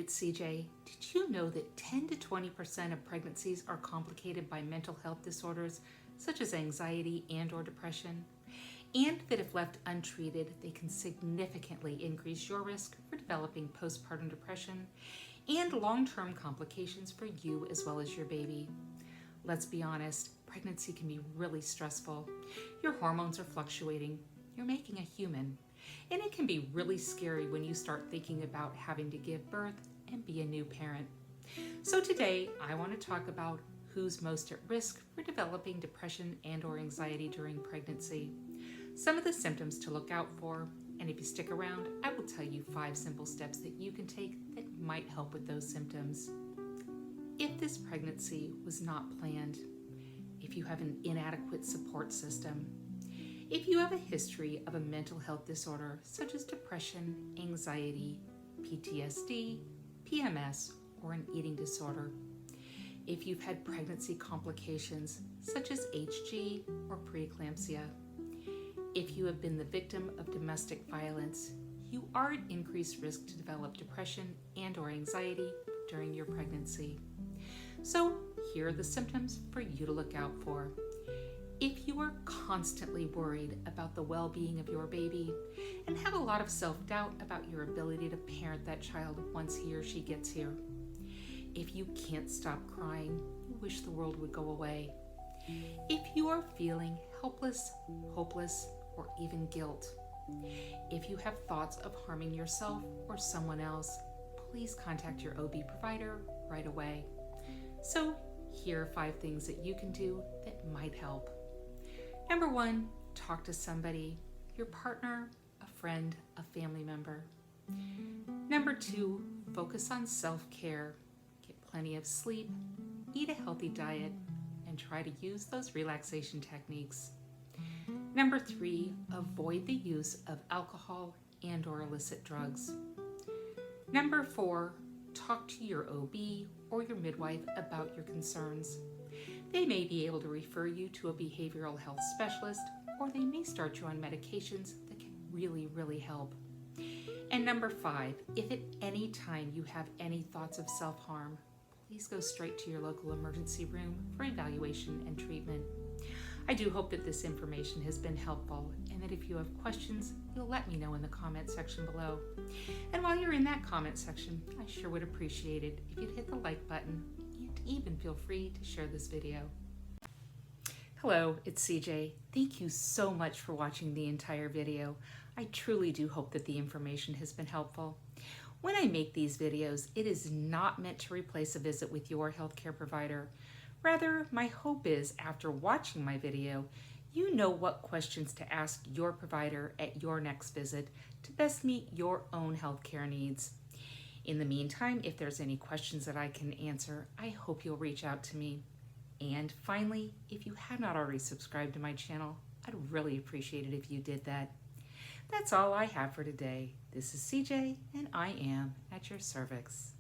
it's CJ. Did you know that 10 to 20% of pregnancies are complicated by mental health disorders such as anxiety and/or depression? And that if left untreated, they can significantly increase your risk for developing postpartum depression and long-term complications for you as well as your baby. Let's be honest, pregnancy can be really stressful. Your hormones are fluctuating. You're making a human. And it can be really scary when you start thinking about having to give birth and be a new parent. So today, I want to talk about who's most at risk for developing depression and/or anxiety during pregnancy, some of the symptoms to look out for, and if you stick around, I will tell you 5 simple steps that you can take that might help with those symptoms. If this pregnancy was not planned, if you have an inadequate support system, if you have a history of a mental health disorder such as depression, anxiety, PTSD, PMS, or an eating disorder, if you've had pregnancy complications such as HG or preeclampsia, if you have been the victim of domestic violence, you are at increased risk to develop depression and/or anxiety during your pregnancy. So here are the symptoms for you to look out for. If you are constantly worried about the well-being of your baby and have a lot of self-doubt about your ability to parent that child once he or she gets here. If you can't stop crying, you wish the world would go away. If you are feeling helpless, hopeless, or even guilt. If you have thoughts of harming yourself or someone else, please contact your OB provider right away. So here are 5 things that you can do that might help. Number 1, talk to somebody, your partner, a friend, a family member. Number 2, focus on self-care. Get plenty of sleep, eat a healthy diet, and try to use those relaxation techniques. Number 3, avoid the use of alcohol and/or illicit drugs. Number 4, talk to your OB or your midwife about your concerns. They may be able to refer you to a behavioral health specialist, or they may start you on medications that can really help. And number 5, if at any time you have any thoughts of self-harm, please go straight to your local emergency room for evaluation and treatment. I do hope that this information has been helpful, and that if you have questions, you'll let me know in the comment section below. And while you're in that comment section, I sure would appreciate it if you'd hit the like button, and even feel free to share this video. Hello, it's CJ. Thank you so much for watching the entire video. I truly do hope that the information has been helpful. When I make these videos, it is not meant to replace a visit with your healthcare provider. Rather, my hope is after watching my video, you know what questions to ask your provider at your next visit to best meet your own healthcare needs. In the meantime, if there's any questions that I can answer, I hope you'll reach out to me. And finally, if you have not already subscribed to my channel, I'd really appreciate it if you did that. That's all I have for today. This is CJ, and I am at your cervix.